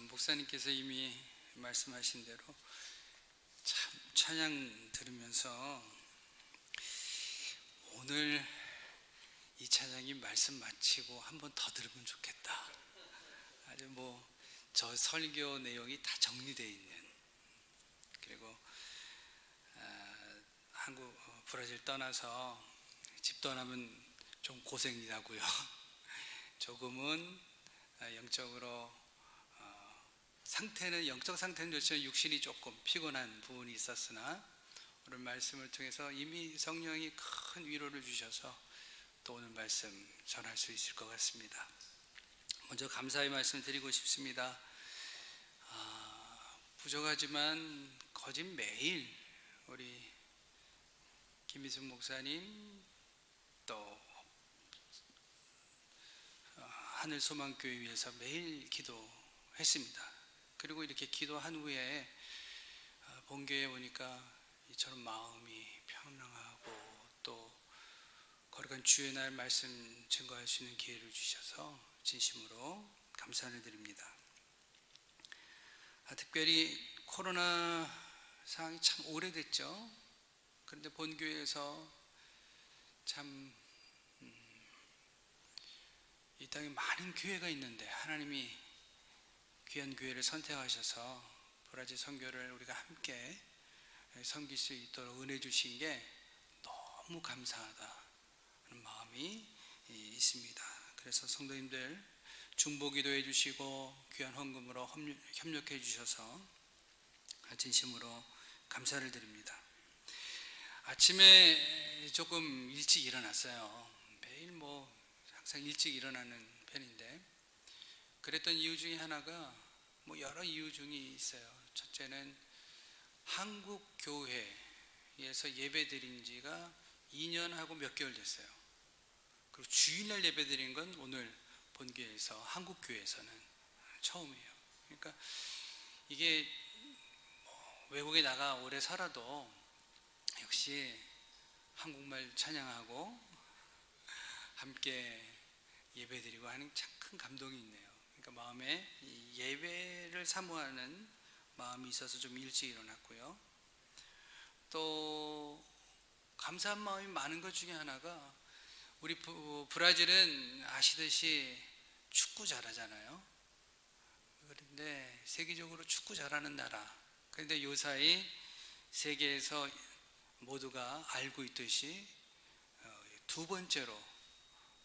목사님께서 이미 말씀하신 대로 참 찬양 들으면서 오늘 이 찬양이 말씀 마치고 한 번 더 들으면 좋겠다. 아주 저 설교 내용이 다 정리되어 있는, 그리고 한국 브라질 떠나서 집 떠나면 좀 고생이라고요. 조금은 영적으로 영적 상태는 좋지만 육신이 조금 피곤한 부분이 있었으나 오늘 말씀을 통해서 이미 성령이 큰 위로를 주셔서 또 오늘 말씀 전할 수 있을 것 같습니다. 먼저 감사의 말씀 드리고 싶습니다. 부족하지만 거짓 매일 우리 김미순 목사님 또 하늘소망교회 위해서 매일 기도했습니다. 그리고 이렇게 기도한 후에 본교회에 오니까 이처럼 마음이 평안하고 또 거룩한 주의 날 말씀 증거할 수 있는 기회를 주셔서 진심으로 감사를 드립니다. 특별히 코로나 상황이 참 오래됐죠. 그런데 본교회에서 참 이 땅에 많은 교회가 있는데 하나님이 귀한 교회를 선택하셔서 브라질 선교를 우리가 함께 섬길 수 있도록 은혜 주신 게 너무 감사하다는 마음이 있습니다. 그래서 성도님들 중보기도해 주시고 귀한 헌금으로 협력해 주셔서 진심으로 감사를 드립니다. 아침에 조금 일찍 일어났어요. 매일 항상 일찍 일어나는 편인데, 그랬던 이유 중에 하나가 여러 이유 중에 있어요. 첫째는 한국 교회에서 예배 드린 지가 2년하고 몇 개월 됐어요. 그리고 주일날 예배 드린 건 오늘 본교회에서 한국 교회에서는 처음이에요. 그러니까 이게 외국에 나가 오래 살아도 역시 한국말 찬양하고 함께 예배드리고 하는 참 큰 감동이 있네요. 그러니까 마음에 예배를 사모하는 마음이 있어서 좀 일찍 일어났고요. 또 감사한 마음이 많은 것 중에 하나가, 우리 브라질은 아시듯이 축구 잘하잖아요. 그런데 세계적으로 축구 잘하는 나라. 그런데 요사이 세계에서 모두가 알고 있듯이 두 번째로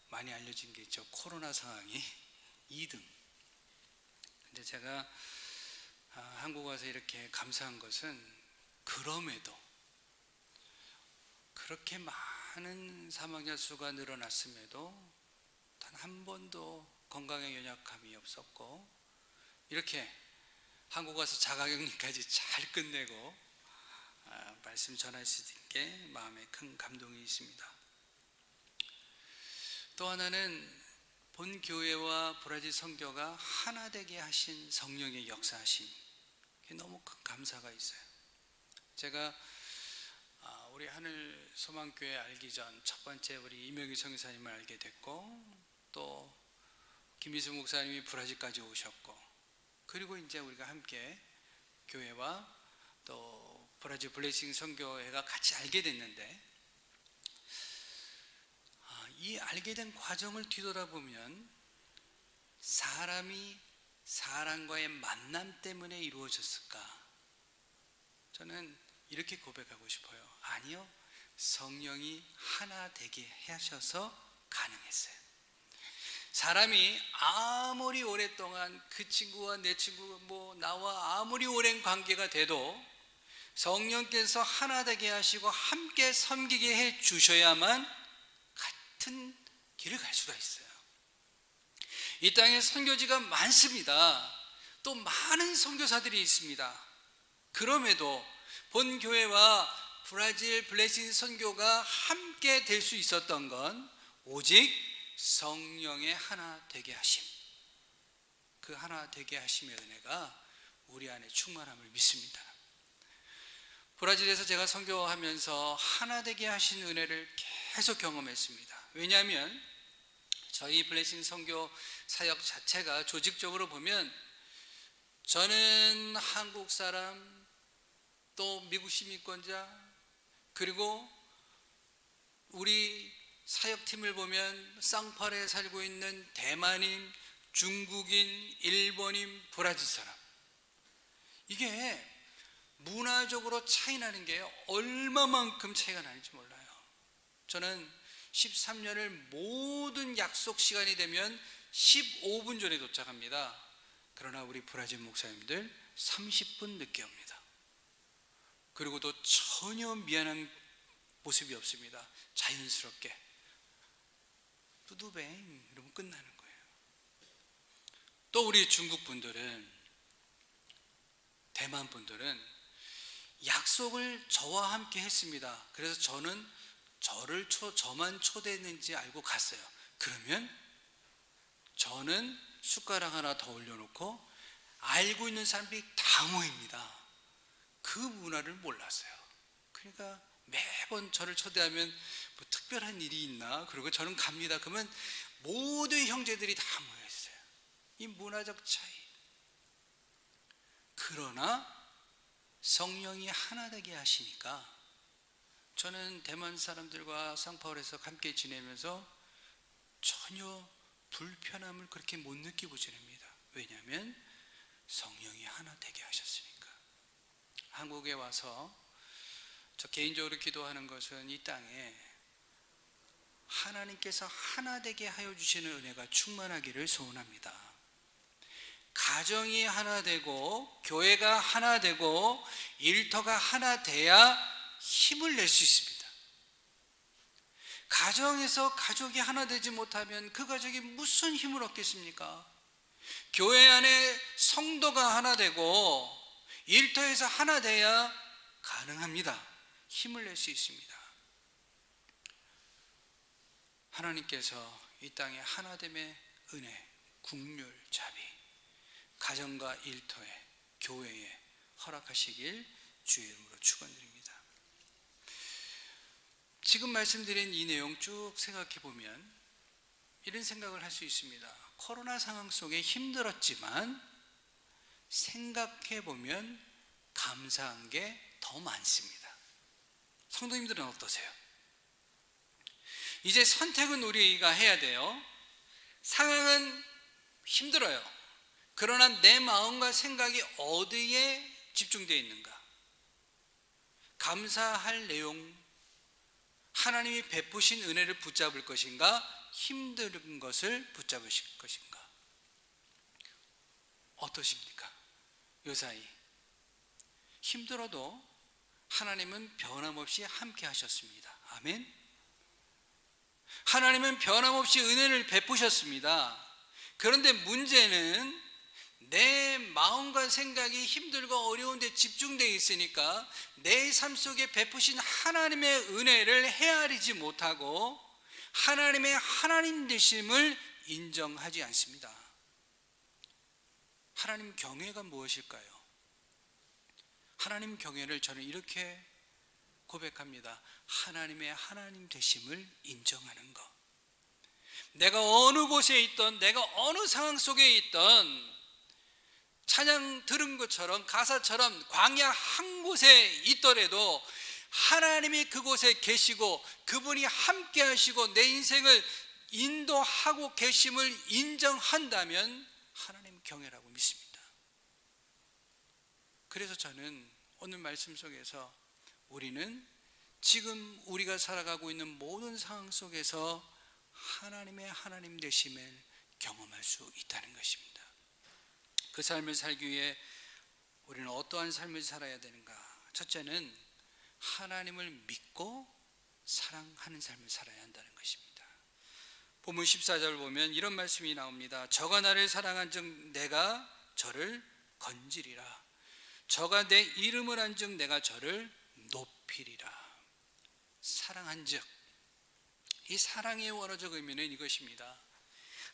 많이 알려진 게 있죠. 코로나 상황이 2등. 근데 제가 한국 와서 이렇게 감사한 것은, 그럼에도 그렇게 많은 사망자 수가 늘어났음에도 단 한 번도 건강에 연약함이 없었고, 이렇게 한국 와서 자가격리까지 잘 끝내고 말씀 전할 수 있게 마음에 큰 감동이 있습니다. 또 하나는 본 교회와 브라질 선교가 하나 되게 하신 성령의 역사하심, 너무 큰 감사가 있어요. 제가 우리 하늘소망교회 알기 전 첫 번째 우리 이명희 선교사님을 알게 됐고, 또 김미수 목사님이 브라질까지 오셨고, 그리고 이제 우리가 함께 교회와 또 브라질 블레싱 선교회가 같이 알게 됐는데, 이 알게 된 과정을 뒤돌아보면 사람이 사람과의 만남 때문에 이루어졌을까? 저는 이렇게 고백하고 싶어요. 아니요, 성령이 하나 되게 하셔서 가능했어요. 사람이 아무리 오랫동안 그 친구와 내 친구 나와 아무리 오랜 관계가 돼도 성령께서 하나 되게 하시고 함께 섬기게 해 주셔야만 같은 길을 갈 수가 있어요. 이 땅에 선교지가 많습니다. 또 많은 선교사들이 있습니다. 그럼에도 본 교회와 브라질 블레싱 선교가 함께 될 수 있었던 건 오직 성령의 하나 되게 하심, 그 하나 되게 하심의 은혜가 우리 안에 충만함을 믿습니다. 브라질에서 제가 선교하면서 하나 되게 하신 은혜를 계속 경험했습니다. 왜냐하면 저희 블레싱 선교 사역 자체가 조직적으로 보면 저는 한국 사람, 또 미국 시민권자, 그리고 우리 사역팀을 보면 쌍파레에 살고 있는 대만인, 중국인, 일본인, 브라질 사람, 이게 문화적으로 차이 나는 게 얼마만큼 차이가 나는지 몰라요. 저는 13년을 모든 약속 시간이 되면 15분 전에 도착합니다. 그러나 우리 브라질 목사님들 30분 늦게 옵니다. 그리고 또 전혀 미안한 모습이 없습니다. 자연스럽게 뚜두뱅 이러면 끝나는 거예요. 또 우리 중국 분들은, 대만 분들은 약속을 저와 함께 했습니다. 그래서 저만 초대했는지 알고 갔어요. 그러면 저는 숟가락 하나 더 올려놓고 알고 있는 사람들이 다 모입니다. 그 문화를 몰랐어요. 그러니까 매번 저를 초대하면 뭐 특별한 일이 있나? 그리고 저는 갑니다. 그러면 모든 형제들이 다 모여있어요. 이 문화적 차이. 그러나 성령이 하나 되게 하시니까 저는 대만 사람들과 상파울에서 함께 지내면서 전혀 불편함을 그렇게 못 느끼고 지냅니다. 왜냐하면 성령이 하나 되게 하셨으니까. 한국에 와서 저 개인적으로 기도하는 것은 이 땅에 하나님께서 하나 되게 하여 주시는 은혜가 충만하기를 소원합니다. 가정이 하나 되고 교회가 하나 되고 일터가 하나 돼야 힘을 낼 수 있습니다. 가정에서 가족이 하나 되지 못하면 그 가족이 무슨 힘을 얻겠습니까? 교회 안에 성도가 하나 되고 일터에서 하나 돼야 가능합니다. 힘을 낼 수 있습니다. 하나님께서 이 땅에 하나됨의 은혜, 국률, 자비, 가정과 일터에, 교회에 허락하시길 주의 이름으로 축원드립니다. 지금 말씀드린 이 내용 쭉 생각해 보면 이런 생각을 할 수 있습니다. 코로나 상황 속에 힘들었지만 생각해 보면 감사한 게 더 많습니다. 성도님들은 어떠세요? 이제 선택은 우리가 해야 돼요. 상황은 힘들어요. 그러나 내 마음과 생각이 어디에 집중되어 있는가? 감사할 내용, 하나님이 베푸신 은혜를 붙잡을 것인가? 힘든 것을 붙잡으실 것인가? 어떠십니까? 요사이 힘들어도 하나님은 변함없이 함께 하셨습니다. 아멘. 하나님은 변함없이 은혜를 베푸셨습니다. 그런데 문제는 내 마음과 생각이 힘들고 어려운 데 집중되어 있으니까 내 삶 속에 베푸신 하나님의 은혜를 헤아리지 못하고 하나님의 하나님 되심을 인정하지 않습니다. 하나님 경외가 무엇일까요? 하나님 경외를 저는 이렇게 고백합니다. 하나님의 하나님 되심을 인정하는 것. 내가 어느 곳에 있던, 내가 어느 상황 속에 있던, 찬양 들은 것처럼 가사처럼 광야 한 곳에 있더라도 하나님이 그곳에 계시고 그분이 함께 하시고 내 인생을 인도하고 계심을 인정한다면 하나님 경외라고 믿습니다. 그래서 저는 오늘 말씀 속에서 우리는 지금 우리가 살아가고 있는 모든 상황 속에서 하나님의 하나님 되심을 경험할 수 있다는 것입니다. 그 삶을 살기 위해 우리는 어떠한 삶을 살아야 되는가? 첫째는 하나님을 믿고 사랑하는 삶을 살아야 한다는 것입니다. 본문 14절 보면 이런 말씀이 나옵니다. 저가 나를 사랑한즉 내가 저를 건지리라. 저가 내 이름을 한즉 내가 저를 높이리라. 사랑한즉, 이 사랑의 원어적 의미는 이것입니다.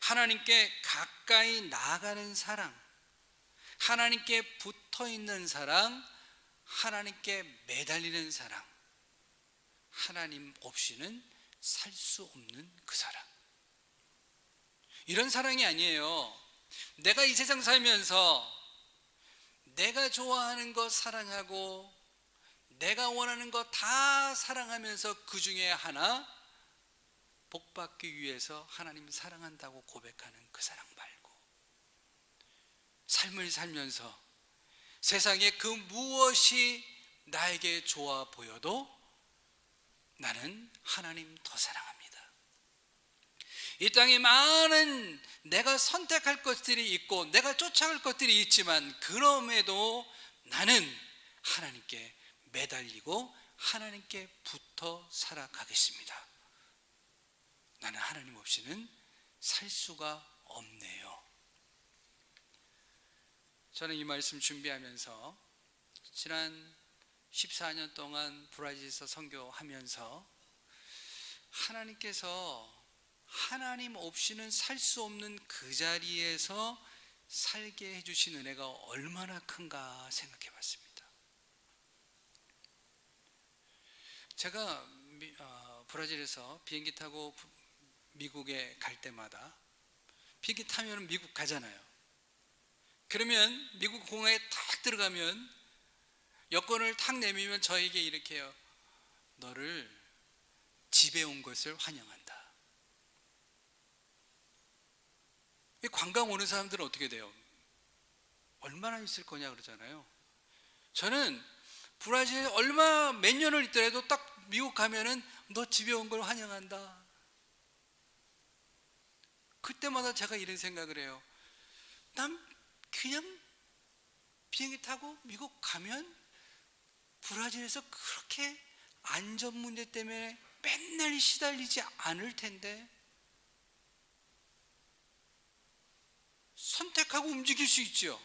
하나님께 가까이 나가는 사랑, 하나님께 붙어있는 사랑, 하나님께 매달리는 사랑, 하나님 없이는 살 수 없는 그 사랑. 이런 사랑이 아니에요. 내가 이 세상 살면서 내가 좋아하는 것 사랑하고 내가 원하는 것 다 사랑하면서 그 중에 하나 복받기 위해서 하나님 사랑한다고 고백하는 그 사랑 말고, 삶을 살면서 세상에 그 무엇이 나에게 좋아 보여도 나는 하나님 더 사랑합니다. 이 땅에 많은 내가 선택할 것들이 있고 내가 쫓아갈 것들이 있지만 그럼에도 나는 하나님께 매달리고 하나님께 붙어 살아가겠습니다. 나는 하나님 없이는 살 수가 없네요. 저는 이 말씀 준비하면서 지난 14년 동안 브라질에서 선교하면서 하나님께서 하나님 없이는 살 수 없는 그 자리에서 살게 해주신 은혜가 얼마나 큰가 생각해 봤습니다. 제가 브라질에서 비행기 타고 미국에 갈 때마다 비행기 타면 미국 가잖아요. 그러면 미국 공항에 탁 들어가면 여권을 탁 내밀면 저에게 이렇게 해요. 너를 집에 온 것을 환영한다. 관광 오는 사람들은 어떻게 돼요? 얼마나 있을 거냐 그러잖아요. 저는 브라질에 몇 년을 있더라도 딱 미국 가면은 너 집에 온 걸 환영한다. 그때마다 제가 이런 생각을 해요. 난 그냥 비행기 타고 미국 가면 브라질에서 그렇게 안전 문제 때문에 맨날 시달리지 않을 텐데 선택하고 움직일 수 있죠.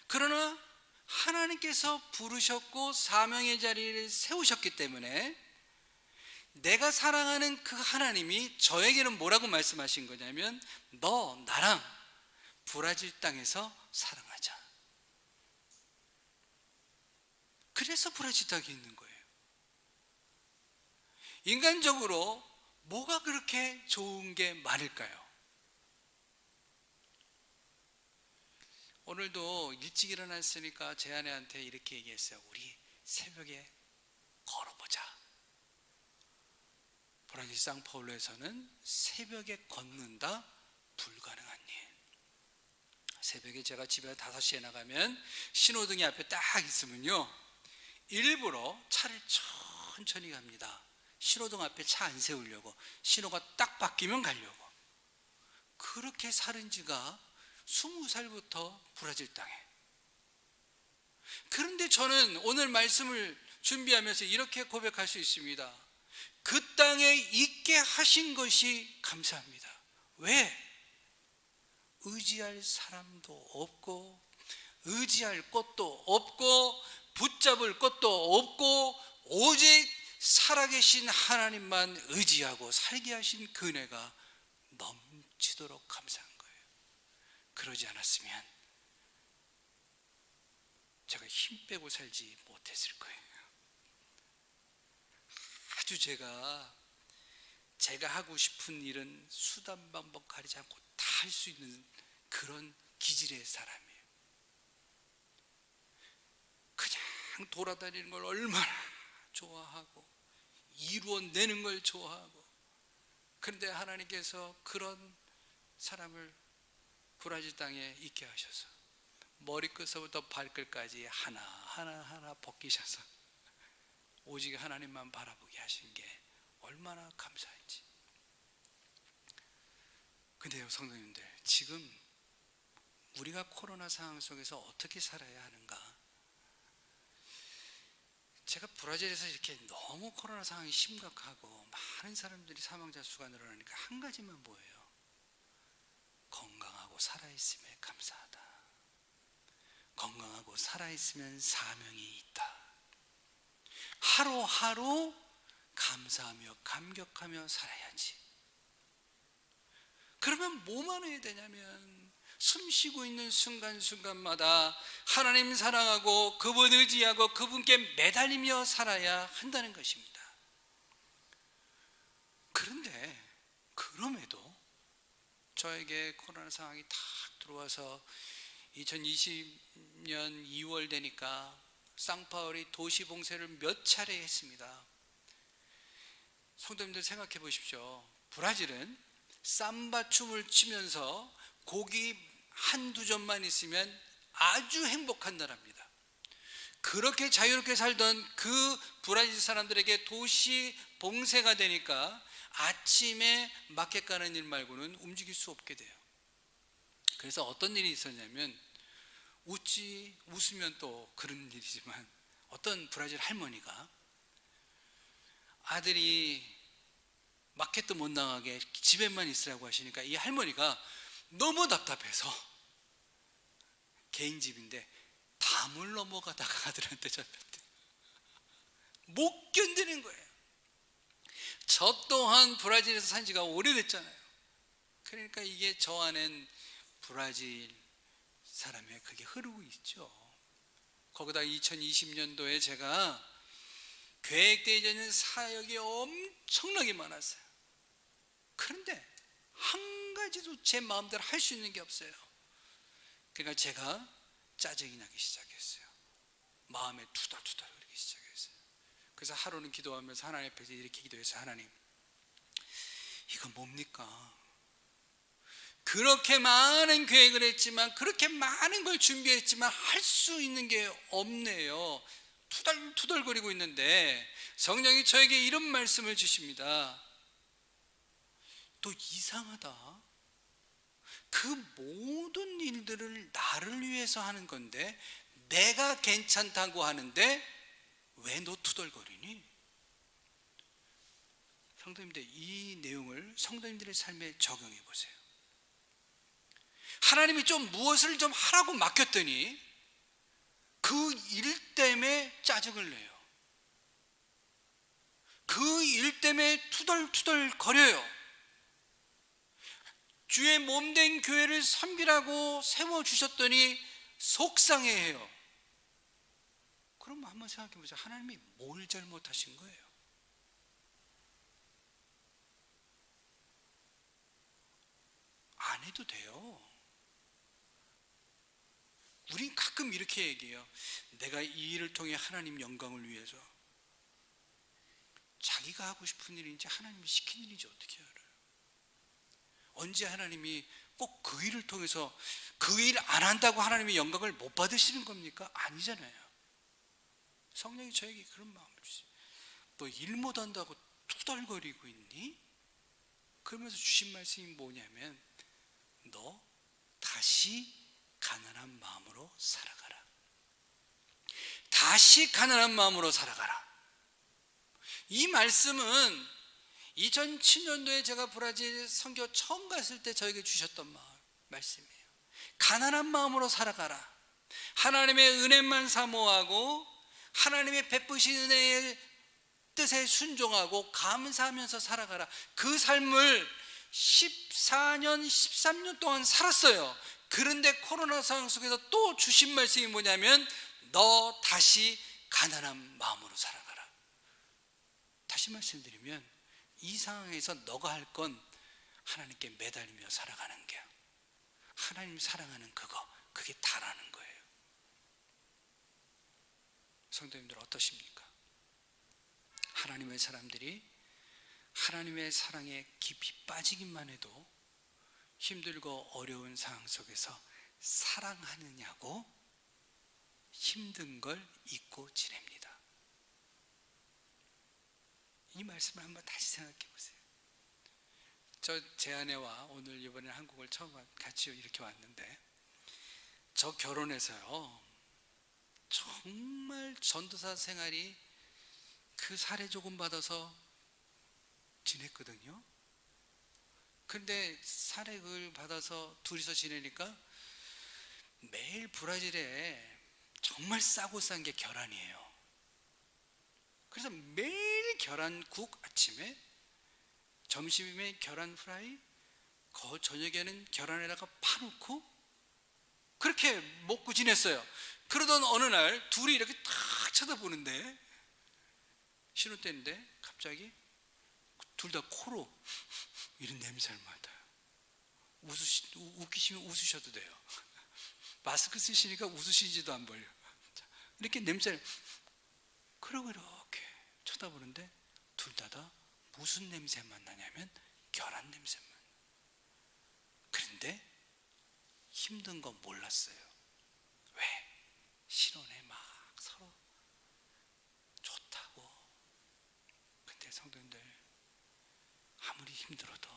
그러나 하나님께서 부르셨고 사명의 자리를 세우셨기 때문에 내가 사랑하는 그 하나님이 저에게는 뭐라고 말씀하신 거냐면 너 나랑 브라질 땅에서 사랑하자. 그래서 브라질 땅에 있는 거예요. 인간적으로 뭐가 그렇게 좋은 게 많을까요? 오늘도 일찍 일어났으니까 제 아내한테 이렇게 얘기했어요. 우리 새벽에 걸어보자. 브라질 상파울루에서는 새벽에 걷는다 불가능한 일. 새벽에 제가 집에 5시에 나가면 신호등이 앞에 딱 있으면요 일부러 차를 천천히 갑니다. 신호등 앞에 차 안 세우려고, 신호가 딱 바뀌면 가려고. 그렇게 살은 지가 20살부터 브라질 땅에. 그런데 저는 오늘 말씀을 준비하면서 이렇게 고백할 수 있습니다. 그 땅에 있게 하신 것이 감사합니다. 왜? 의지할 사람도 없고 의지할 것도 없고 붙잡을 것도 없고 오직 살아계신 하나님만 의지하고 살게 하신 그 은혜가 넘치도록 감사한 거예요. 그러지 않았으면 제가 힘 빼고 살지 못했을 거예요. 아주 제가 하고 싶은 일은 수단 방법 가리지 않고 다 할 수 있는 그런 기질의 사람이에요. 그냥 돌아다니는 걸 얼마나 좋아하고 이루어내는 걸 좋아하고. 그런데 하나님께서 그런 사람을 브라질 땅에 있게 하셔서 머리끝부터 발끝까지 하나하나 벗기셔서 오직 하나님만 바라보게 하신 게 얼마나 감사한지. 근데요 성도님들, 지금 우리가 코로나 상황 속에서 어떻게 살아야 하는가? 제가 브라질에서 이렇게 너무 코로나 상황이 심각하고 많은 사람들이 사망자 수가 늘어나니까 한 가지만 보여요. 건강하고 살아있음에 감사하다. 건강하고 살아있으면 사명이 있다. 하루하루 감사하며 감격하며 살아야지. 그러면 뭐만 해야 되냐면 숨 쉬고 있는 순간순간마다 하나님 사랑하고 그분 의지하고 그분께 매달리며 살아야 한다는 것입니다. 그런데 그럼에도 저에게 코로나 상황이 탁 들어와서 2020년 2월 되니까 상파울이 도시 봉쇄를 몇 차례 했습니다. 성도님들 생각해 보십시오. 브라질은 삼바 춤을 추면서 고기 한두 점만 있으면 아주 행복한 나라입니다. 그렇게 자유롭게 살던 그 브라질 사람들에게 도시 봉쇄가 되니까 아침에 마켓 가는 일 말고는 움직일 수 없게 돼요. 그래서 어떤 일이 있었냐면, 웃으면 또 그런 일이지만, 어떤 브라질 할머니가 아들이 마켓도 못 나가게 집에만 있으라고 하시니까 이 할머니가 너무 답답해서, 개인 집인데 담을 넘어가다가 아들한테 잡혔대요. 못 견디는 거예요. 저 또한 브라질에서 산 지가 오래됐잖아요. 그러니까 이게 저 안엔 브라질 사람의 그게 흐르고 있죠. 거기다 2020년도에 제가 계획되지 않은 사역이 엄청나게 많았어요. 그런데 한 가지도 제 마음대로 할 수 있는 게 없어요. 그러니까 제가 짜증이 나기 시작했어요. 마음에 투덜투덜 거리기 시작했어요. 그래서 하루는 기도하면서 하나님 앞에서 이렇게 기도했어요. 하나님, 이거 뭡니까? 그렇게 많은 계획을 했지만, 그렇게 많은 걸 준비했지만 할 수 있는 게 없네요. 투덜투덜거리고 있는데 성령이 저에게 이런 말씀을 주십니다. 또 이상하다. 그 모든 일들을 나를 위해서 하는 건데, 내가 괜찮다고 하는데 왜 너 투덜거리니? 성도님들, 이 내용을 성도님들의 삶에 적용해 보세요. 하나님이 좀 무엇을 좀 하라고 맡겼더니 그 일 때문에 짜증을 내요. 그 일 때문에 투덜투덜 거려요. 주의 몸된 교회를 섬기라고 세워주셨더니 속상해해요. 그럼 한번 생각해 보세요. 하나님이 뭘 잘못하신 거예요? 안 해도 돼요. 우린 가끔 이렇게 얘기해요. 내가 이 일을 통해 하나님 영광을 위해서. 자기가 하고 싶은 일인지 하나님이 시킨 일인지 어떻게 알아요? 언제 하나님이 꼭 그 일을 통해서 그 일 안 한다고 하나님의 영광을 못 받으시는 겁니까? 아니잖아요. 성령이 저에게 그런 마음을 주세요. 너 일 못한다고 투덜거리고 있니? 그러면서 주신 말씀이 뭐냐면, 너 다시 가난한 마음으로 살아가라. 다시 가난한 마음으로 살아가라. 이 말씀은 2007년도에 제가 브라질 선교 처음 갔을 때 저에게 주셨던 말씀이에요. 가난한 마음으로 살아가라. 하나님의 은혜만 사모하고 하나님의 베푸신 은혜의 뜻에 순종하고 감사하면서 살아가라. 그 삶을 14년, 13년 동안 살았어요. 그런데 코로나 상황 속에서 또 주신 말씀이 뭐냐면, 너 다시 가난한 마음으로 살아가라. 다시 말씀드리면, 이 상황에서 너가 할 건 하나님께 매달리며 살아가는 게, 하나님 사랑하는 그게 다라는 거예요. 성도님들 어떠십니까? 하나님의 사람들이 하나님의 사랑에 깊이 빠지기만 해도 힘들고 어려운 상황 속에서 사랑하느냐고 힘든 걸 잊고 지냅니다. 이 말씀을 한번 다시 생각해 보세요. 제 아내와 오늘 이번에 한국을 처음 같이 이렇게 왔는데, 저 결혼해서요 정말 전도사 생활이 그 사례 조금 받아서 지냈거든요. 근데 사례를 받아서 둘이서 지내니까 매일 브라질에 정말 싸고 싼 게 계란이에요. 그래서 매일 계란국 아침에, 점심에 계란 프라이, 저녁에는 계란에다가 파 넣고 그렇게 먹고 지냈어요. 그러던 어느 날 둘이 이렇게 탁 쳐다보는데, 신혼 때인데 갑자기 둘 다 코로 이런 냄새를 맡아요. 웃기시면 웃으셔도 돼요. 마스크 쓰시니까 웃으시지도 안 벌려. 이렇게 냄새를 그러고 이렇게 쳐다보는데 둘 다 무슨 냄새만 나냐면 결한 냄새만. 그런데 힘든 건 몰랐어요. 왜? 신혼에 막 서로 좋다고. 근데 성도님들, 아무리 힘들어도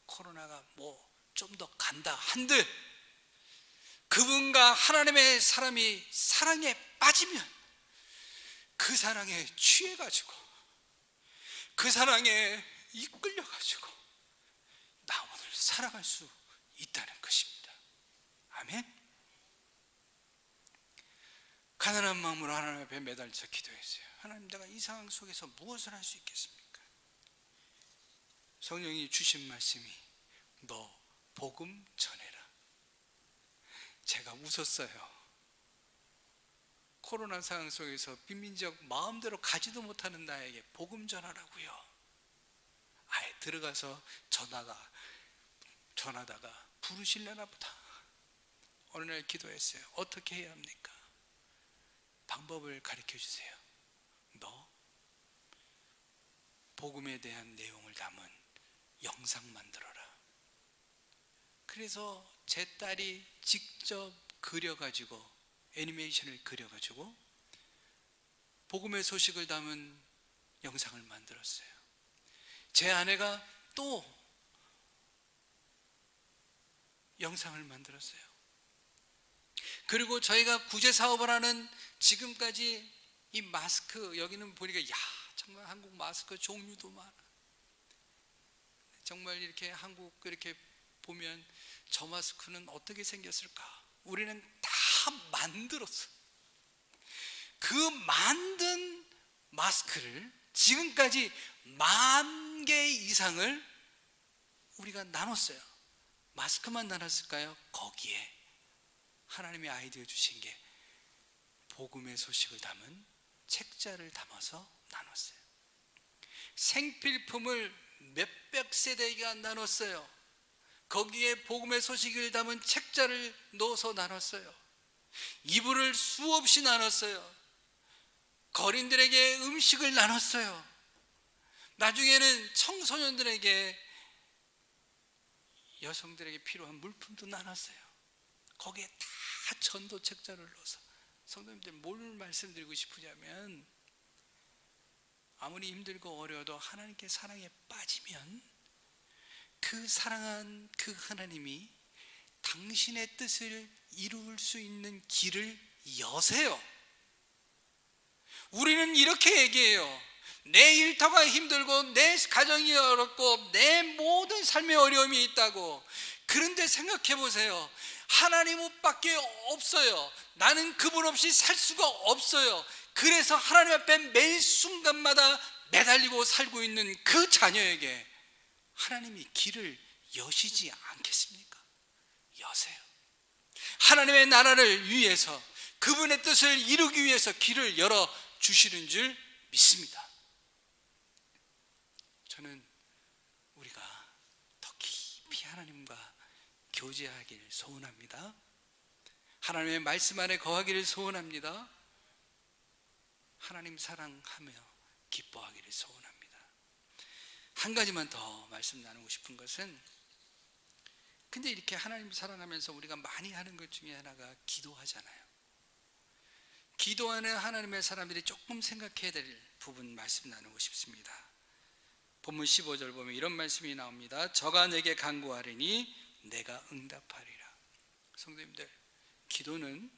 코로나가 뭐 좀 더 간다 한들 그분과 하나님의 사람이 사랑에 빠지면 그 사랑에 취해가지고 그 사랑에 이끌려가지고 나무를 살아갈 수 있다는 것입니다. 아멘. 가난한 마음으로 하나님 앞에 매달려서 기도했어요. 하나님, 내가 이 상황 속에서 무엇을 할 수 있겠습니까? 성령이 주신 말씀이 너 복음 전해라. 제가 웃었어요. 코로나 상황 속에서 빈민지역 마음대로 가지도 못하는 나에게 복음 전하라고요. 아예 들어가서 전하다가 부르실려나 보다. 어느 날 기도했어요. 어떻게 해야 합니까? 방법을 가르쳐 주세요. 너 복음에 대한 내용을 담은 영상 만들어라. 그래서 제 딸이 직접 그려가지고 애니메이션을 그려가지고 복음의 소식을 담은 영상을 만들었어요. 제 아내가 또 영상을 만들었어요. 그리고 저희가 구제 사업을 하는 지금까지 이 마스크, 여기는 보니까 야, 정말 한국 마스크 종류도 많아. 정말 이렇게 한국 이렇게 보면 저 마스크는 어떻게 생겼을까? 우리는 다 만들었어. 그 만든 마스크를 지금까지 10,000개 이상을 우리가 나눴어요. 마스크만 나눴을까요? 거기에 하나님의 아이디어 주신 게 복음의 소식을 담은 책자를 담아서 나눴어요. 생필품을 몇백 세대가 나눴어요. 거기에 복음의 소식을 담은 책자를 넣어서 나눴어요. 이불을 수없이 나눴어요. 거린들에게 음식을 나눴어요. 나중에는 청소년들에게, 여성들에게 필요한 물품도 나눴어요. 거기에 다 전도 책자를 넣어서. 성도님들, 뭘 말씀드리고 싶으냐면, 아무리 힘들고 어려워도 하나님께 사랑에 빠지면 그 사랑한 그 하나님이 당신의 뜻을 이룰 수 있는 길을 여세요. 우리는 이렇게 얘기해요. 내 일터가 힘들고 내 가정이 어렵고 내 모든 삶의 어려움이 있다고. 그런데 생각해 보세요. 하나님 밖에 없어요. 나는 그분 없이 살 수가 없어요. 그래서 하나님 앞에 매일 순간마다 매달리고 살고 있는 그 자녀에게 하나님이 길을 여시지 않겠습니까? 여세요. 하나님의 나라를 위해서, 그분의 뜻을 이루기 위해서 길을 열어 주시는 줄 믿습니다. 저는 우리가 더 깊이 하나님과 교제하기를 소원합니다. 하나님의 말씀 안에 거하기를 소원합니다. 하나님 사랑하며 기뻐하기를 소원합니다. 한 가지만 더 말씀 나누고 싶은 것은, 근데 이렇게 하나님 사랑하면서 우리가 많이 하는 것 중에 하나가 기도하잖아요. 기도하는 하나님의 사람들이 조금 생각해야 될 부분 말씀 나누고 싶습니다. 본문 15절 보면 이런 말씀이 나옵니다. 저가 내게 간구하리니 내가 응답하리라. 성도님들, 기도는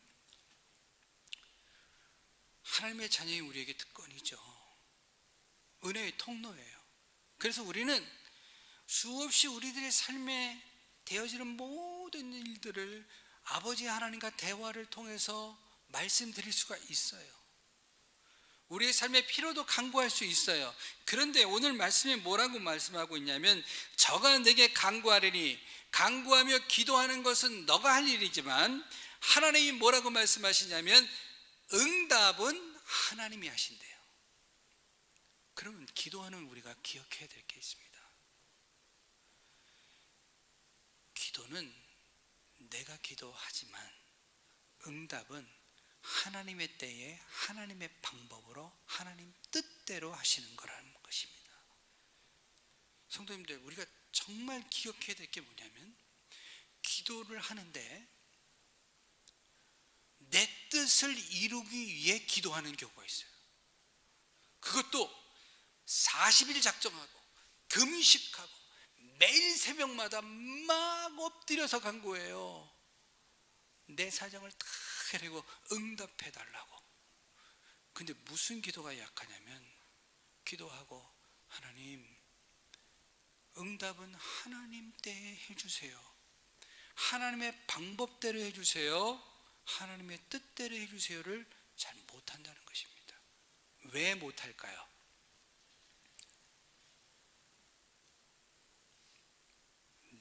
하나님의 자녀인 우리에게 특권이죠. 은혜의 통로예요. 그래서 우리는 수없이 우리들의 삶에 되어지는 모든 일들을 아버지 하나님과 대화를 통해서 말씀드릴 수가 있어요. 우리의 삶의 필요도 간구할 수 있어요. 그런데 오늘 말씀이 뭐라고 말씀하고 있냐면, 저가 내게 간구하리니, 간구하며 기도하는 것은 너가 할 일이지만 하나님이 뭐라고 말씀하시냐면 응답은 하나님이 하신대요. 그러면 기도하는 우리가 기억해야 될 게 있습니다. 기도는 내가 기도하지만 응답은 하나님의 때에 하나님의 방법으로 하나님 뜻대로 하시는 거라는 것입니다. 성도님들, 우리가 정말 기억해야 될 게 뭐냐면, 기도를 하는데 내 뜻을 이루기 위해 기도하는 경우가 있어요. 그것도 40일 작정하고 금식하고 매일 새벽마다 막 엎드려서 간 거예요. 내 사정을 다 해내고 응답해 달라고. 근데 무슨 기도가 약하냐면, 기도하고 하나님, 응답은 하나님 때에 해주세요, 하나님의 방법대로 해주세요, 하나님의 뜻대로 해주세요를 잘 못한다는 것입니다. 왜 못할까요?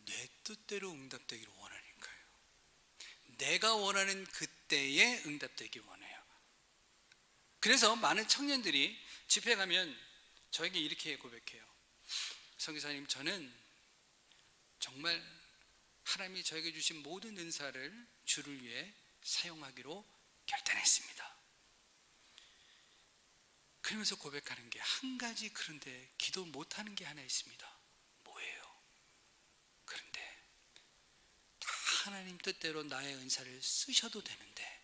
내 뜻대로 응답되기를 원하니까요. 내가 원하는 그때에 응답되기 원해요. 그래서 많은 청년들이 집회 가면 저에게 이렇게 고백해요. 선교사님, 저는 정말 하나님이 저에게 주신 모든 은사를 주를 위해 사용하기로 결단했습니다. 그러면서 고백하는 게 한 가지, 그런데 기도 못하는 게 하나 있습니다. 뭐예요? 그런데 다 하나님 뜻대로 나의 은사를 쓰셔도 되는데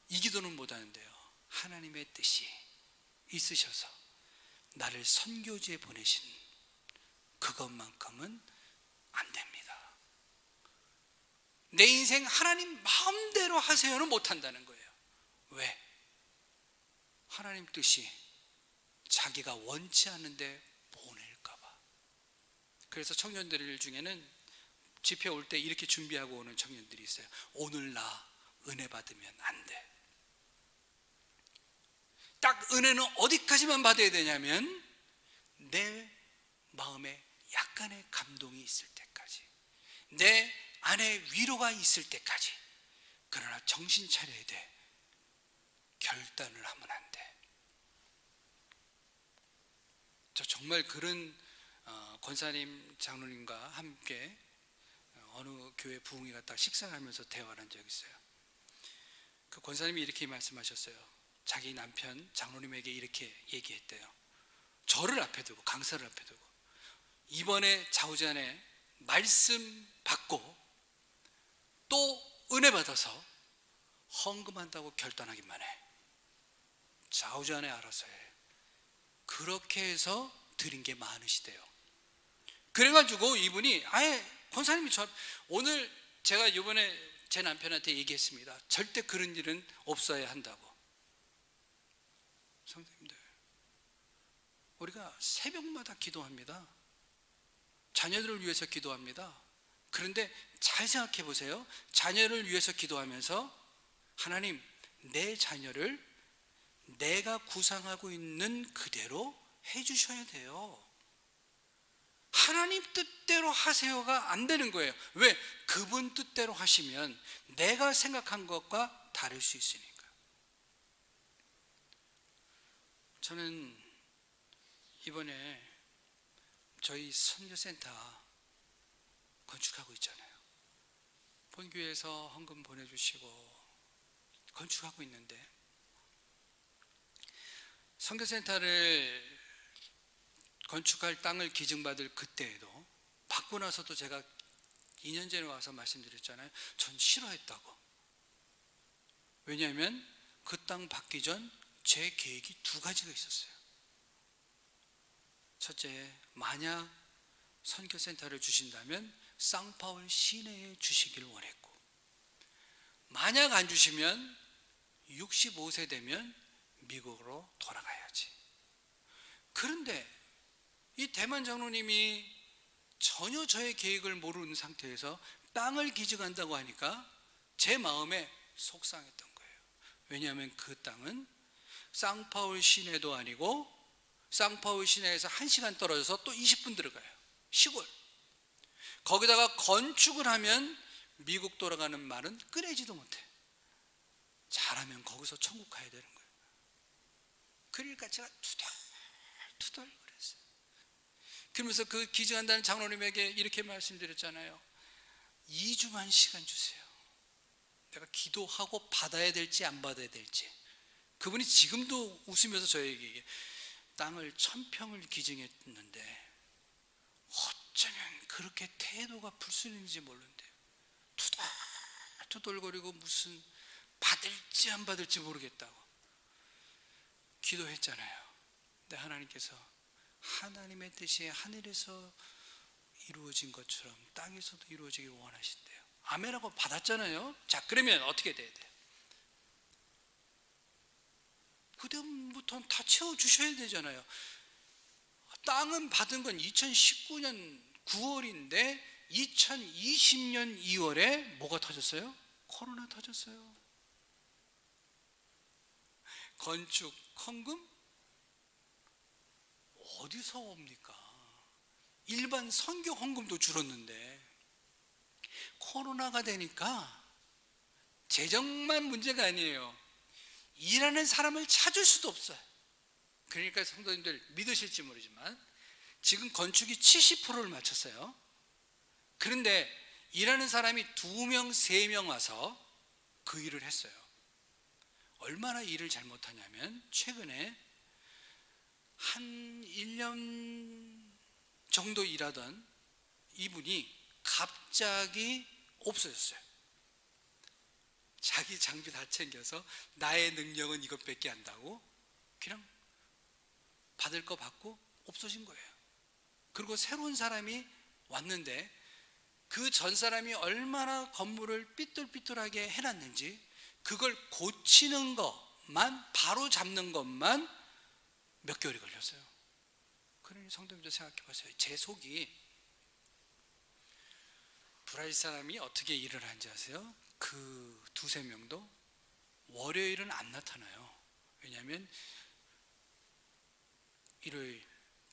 이 기도는 못하는데요. 하나님의 뜻이 있으셔서 나를 선교지에 보내신 그것만큼은 안 됩니다. 내 인생 하나님 마음대로 하세요는 못한다는 거예요. 왜? 하나님 뜻이 자기가 원치 않는데 보낼까 봐. 그래서 청년들 중에는 집회 올 때 이렇게 준비하고 오는 청년들이 있어요. 오늘 나 은혜 받으면 안 돼. 딱 은혜는 어디까지만 받아야 되냐면 내 마음에 약간의 감동이 있을 때까지, 내 안에 위로가 있을 때까지. 그러나 정신 차려야 돼. 결단을 하면 안 돼. 저 정말 그런 권사님, 장로님과 함께 어느 교회 부흥회 갔다 식사를 하면서 대화를 한 적이 있어요. 그 권사님이 이렇게 말씀하셨어요. 자기 남편 장로님에게 이렇게 얘기했대요. 저를 앞에 두고, 강사를 앞에 두고, 이번에 좌우전에 말씀 받고 또 은혜 받아서 헌금한다고 결단하기만 해. 좌우전에 알아서 해. 그렇게 해서 드린 게 많으시대요. 그래가지고 이분이 아예 권사님이 오늘 제가 이번에 제 남편한테 얘기했습니다. 절대 그런 일은 없어야 한다고. 성도님들, 우리가 새벽마다 기도합니다. 자녀들을 위해서 기도합니다. 그런데 잘 생각해 보세요. 자녀를 위해서 기도하면서 하나님, 내 자녀를 내가 구상하고 있는 그대로 해주셔야 돼요. 하나님 뜻대로 하세요가 안 되는 거예요. 왜? 그분 뜻대로 하시면 내가 생각한 것과 다를 수 있으니까. 저는 이번에 저희 선교센터 건축하고 있잖아요. 본교회에서 헌금 보내주시고 건축하고 있는데, 선교센터를 건축할 땅을 기증받을 그때에도, 받고 나서도 제가 2년 전에 와서 말씀드렸잖아요. 전 싫어했다고. 왜냐하면 그 땅 받기 전 제 계획이 두 가지가 있었어요. 첫째, 만약 선교센터를 주신다면 상파울 시내에 주시길 원했고, 만약 안 주시면 65세 되면 미국으로 돌아가야지. 그런데 이 대만 장로님이 전혀 저의 계획을 모르는 상태에서 땅을 기증한다고 하니까 제 마음에 속상했던 거예요. 왜냐하면 그 땅은 상파울 시내도 아니고, 상파울 시내에서 1시간 떨어져서 또 20분 들어가요. 시골. 거기다가 건축을 하면 미국 돌아가는 말은 꺼내지도 못해. 잘하면 거기서 천국 가야 되는 거예요. 그러니까 제가 투덜투덜 그랬어요. 그러면서 그 기증한다는 장로님에게 이렇게 말씀드렸잖아요. 2주 2주만 시간 주세요. 내가 기도하고 받아야 될지 안 받아야 될지. 그분이 지금도 웃으면서 저에게 땅을 1000평을 기증했는데 어쩌면 그렇게 태도가 불순인지 모르는데 투덜투덜거리고 무슨 받을지 안 받을지 모르겠다고 기도했잖아요. 근데 하나님께서 하나님의 뜻이 하늘에서 이루어진 것처럼 땅에서도 이루어지길 원하신대요. 아멘하고 받았잖아요. 자, 그러면 어떻게 돼야 돼요? 그 다음부터는 다 채워주셔야 되잖아요. 땅은 받은 건 2019년 9월인데 2020년 2월에 뭐가 터졌어요? 코로나 터졌어요. 건축 헌금 어디서 옵니까? 일반 선교 헌금도 줄었는데 코로나가 되니까 재정만 문제가 아니에요. 일하는 사람을 찾을 수도 없어요. 그러니까 성도님들 믿으실지 모르지만 지금 건축이 70%를 마쳤어요. 그런데 일하는 사람이 2명, 3명 와서 그 일을 했어요. 얼마나 일을 잘못하냐면 최근에 한 1년 정도 일하던 이분이 갑자기 없어졌어요. 자기 장비 다 챙겨서 나의 능력은 이것밖에 안다고 그냥 받을 거 받고 없어진 거예요. 그리고 새로운 사람이 왔는데 그 전 사람이 얼마나 건물을 삐뚤삐뚤하게 해놨는지 그걸 고치는 것만, 바로 잡는 것만 몇 개월이 걸렸어요. 그러니 성도님들 생각해 보세요. 제 속이 브라질 사람이 어떻게 일을 하는지 아세요? 그 2-3명도 월요일은 안 나타나요. 왜냐하면 일요일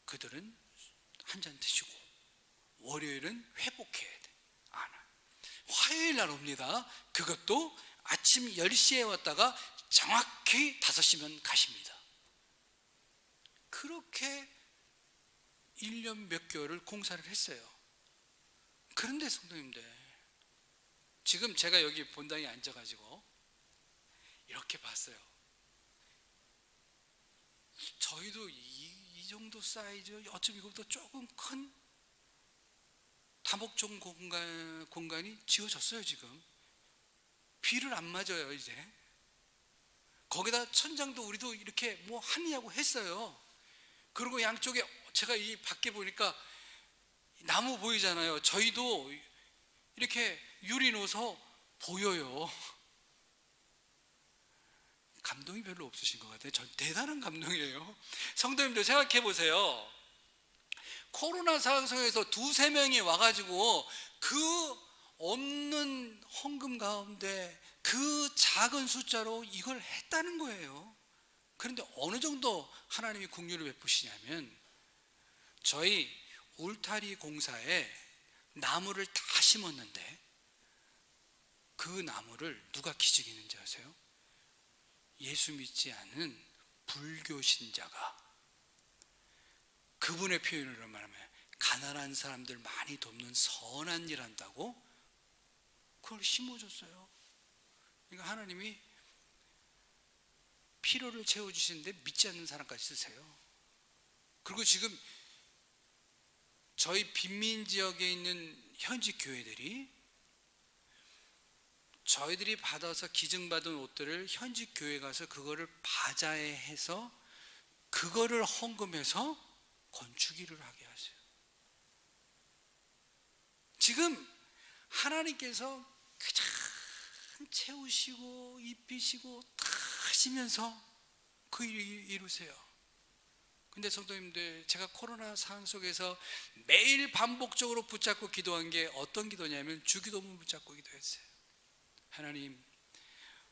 그들은 한잔 드시고 월요일은 회복해야 돼. 안 와. 화요일 날 옵니다. 그것도 아침 10시에 왔다가 정확히 5시면 가십니다. 그렇게 1년 몇 개월을 공사를 했어요. 그런데 성도님들 지금 제가 여기 본당에 앉아가지고 이렇게 봤어요. 저희도 이 정도 사이즈, 어쩜 이거보다 조금 큰 다목적 공간이 지어졌어요. 지금 비를 안 맞아요. 이제 거기다 천장도 우리도 이렇게 뭐 하느냐고 했어요. 그리고 양쪽에 제가 이 밖에 보니까 나무 보이잖아요. 저희도 이렇게 유리 넣어서 보여요. 감동이 별로 없으신 것 같아요. 전 대단한 감동이에요. 성도님들 생각해 보세요. 코로나 상황 속에서 2-3명이 와가지고 그 없는 헌금 가운데 그 작은 숫자로 이걸 했다는 거예요. 그런데 어느 정도 하나님이 긍휼을 베푸시냐면 저희 울타리 공사에 나무를 다 심었는데 그 나무를 누가 기증했는지 아세요? 예수 믿지 않은 불교 신자가 그분의 표현으로 말하면 가난한 사람들 많이 돕는 선한 일 한다고 그걸 심어줬어요. 그러니까 하나님이 필요를 채워주시는데 믿지 않는 사람까지 쓰세요. 그리고 지금 저희 빈민 지역에 있는 현지 교회들이 저희들이 받아서 기증받은 옷들을 현지 교회 가서 그거를 바자회해서 그거를 헌금해서 건축 일을 하게 하세요. 지금 하나님께서 가장 채우시고 입히시고 다 하시면서 그 일을 이루세요. 근데 성도님들, 제가 코로나 상황 속에서 매일 반복적으로 붙잡고 기도한 게 어떤 기도냐면 주기도문 붙잡고 기도했어요. 하나님,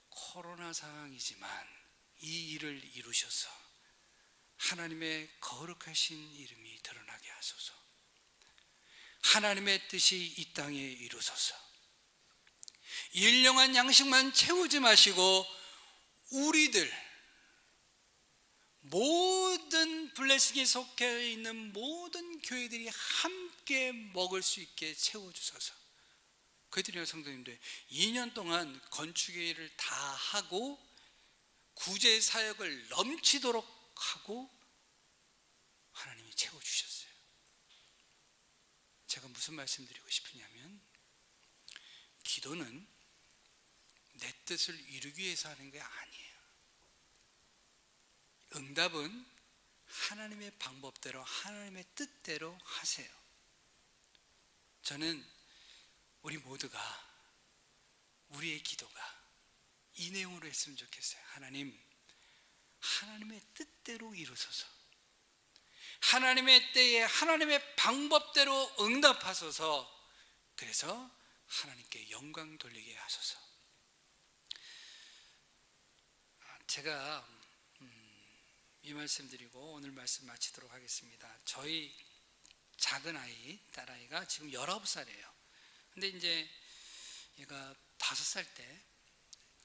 코로나 상황이지만 이 일을 이루셔서 하나님의 거룩하신 이름이 드러나게 하소서. 하나님의 뜻이 이 땅에 이루소서. 일용한 양식만 채우지 마시고 우리들 모든 블레싱에 속해 있는 모든 교회들이 함께 먹을 수 있게 채워주소서. 그들이나 성도님들 2년 동안 건축의 일을 다 하고 구제 사역을 넘치도록 하고 하나님이 채워주셨어요. 제가 무슨 말씀드리고 싶으냐면, 기도는 내 뜻을 이루기 위해서 하는 게 아니에요. 응답은 하나님의 방법대로, 하나님의 뜻대로 하세요. 저는 우리 모두가, 우리의 기도가 이 내용으로 했으면 좋겠어요. 하나님, 하나님의 뜻대로 이루소서. 하나님의 때에 하나님의 방법대로 응답하소서. 그래서 하나님께 영광 돌리게 하소서. 제가 이 말씀 드리고 오늘 말씀 마치도록 하겠습니다. 저희 작은 아이, 딸아이가 지금 19살이에요. 근데 이제 얘가 5살 때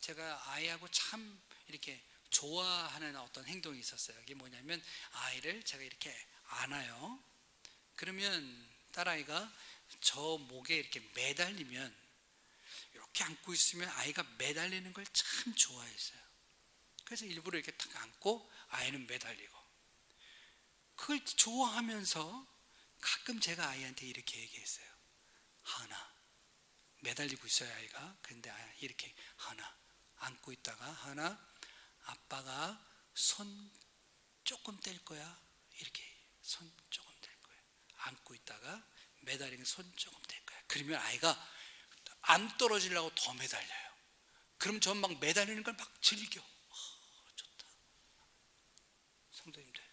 제가 아이하고 참 이렇게 좋아하는 어떤 행동이 있었어요. 이게 뭐냐면, 아이를 제가 이렇게 안아요. 그러면 딸아이가 저 목에 이렇게 매달리면, 이렇게 안고 있으면 아이가 매달리는 걸 참 좋아했어요. 그래서 일부러 이렇게 딱 안고 아이는 매달리고, 그걸 좋아하면서 가끔 제가 아이한테 이렇게 얘기했어요. 하나, 매달리고 있어요 아이가. 근데 이렇게, 하나, 안고 있다가, 하나, 아빠가 손 조금 뗄 거야. 이렇게 손 조금 뗄 거야. 안고 있다가 매달리는 손 조금 뗄 거야. 그러면 아이가 안 떨어지려고 더 매달려요. 그럼 전 막 매달리는 걸 막 즐겨. 좋다. 성도님들,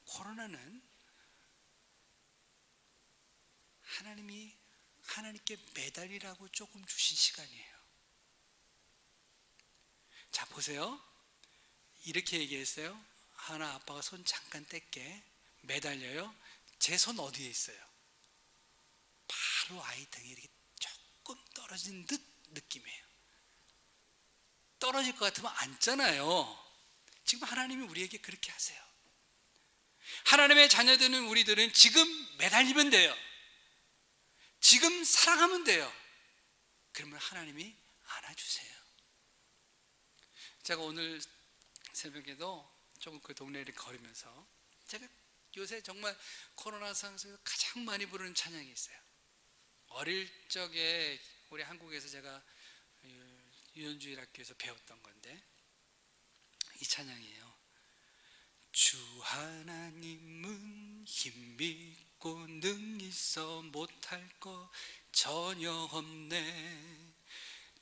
코로나는 하나님이 하나님께 매달리라고 조금 주신 시간이에요. 자, 보세요. 이렇게 얘기했어요. 하나, 아빠가 손 잠깐 뗄게. 매달려요. 제 손 어디에 있어요? 바로 아이 등에 이렇게 조금 떨어진 듯 느낌이에요. 떨어질 것 같으면 앉잖아요. 지금 하나님이 우리에게 그렇게 하세요. 하나님의 자녀되는 우리들은 지금 매달리면 돼요. 지금 사랑하면 돼요. 그러면 하나님이 안아주세요. 제가 오늘 새벽에도 조금 그 동네를 걸으면서, 제가 요새 정말 코로나 상황에서 가장 많이 부르는 찬양이 있어요. 어릴 적에 우리 한국에서 제가 유연주일 학교에서 배웠던 건데, 이 찬양이에요. 주 하나님은 힘 믿고 능 있어 못할 것 전혀 없네.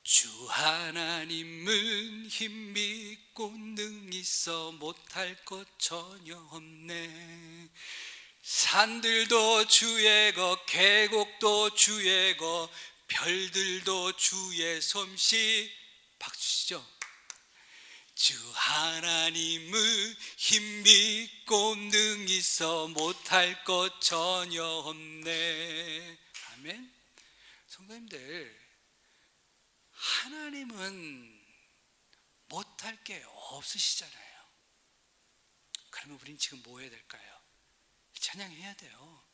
주 하나님은 힘 믿고 능 있어 못할 것 전혀 없네. 산들도 주의 것, 계곡도 주의 것, 별들도 주의 솜씨. 박수 치죠. 주 하나님은 힘 믿고 능 있어 못할 것 전혀 없네. 아멘. 성도님들, 하나님은 못할 게 없으시잖아요. 그러면 우린 지금 뭐 해야 될까요? 찬양해야 돼요.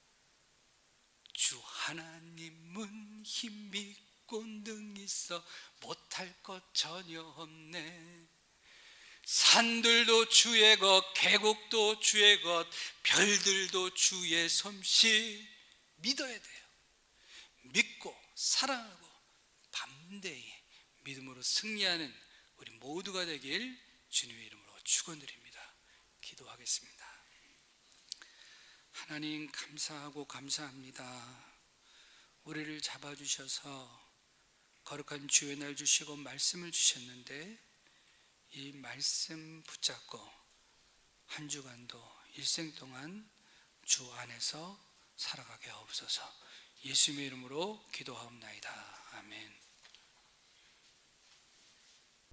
주 하나님은 힘 믿고 능 있어 못할 것 전혀 없네. 산들도 주의 것, 계곡도 주의 것, 별들도 주의 솜씨. 믿어야 돼요. 믿고 사랑하고 담대히 믿음으로 승리하는 우리 모두가 되길 주님의 이름으로 축원드립니다. 기도하겠습니다. 하나님, 감사하고 감사합니다. 우리를 잡아주셔서 거룩한 주의 날 주시고 말씀을 주셨는데, 이 말씀 붙잡고 한 주간도 일생 동안 주 안에서 살아가게 하옵소서. 예수님의 이름으로 기도하옵나이다. 아멘.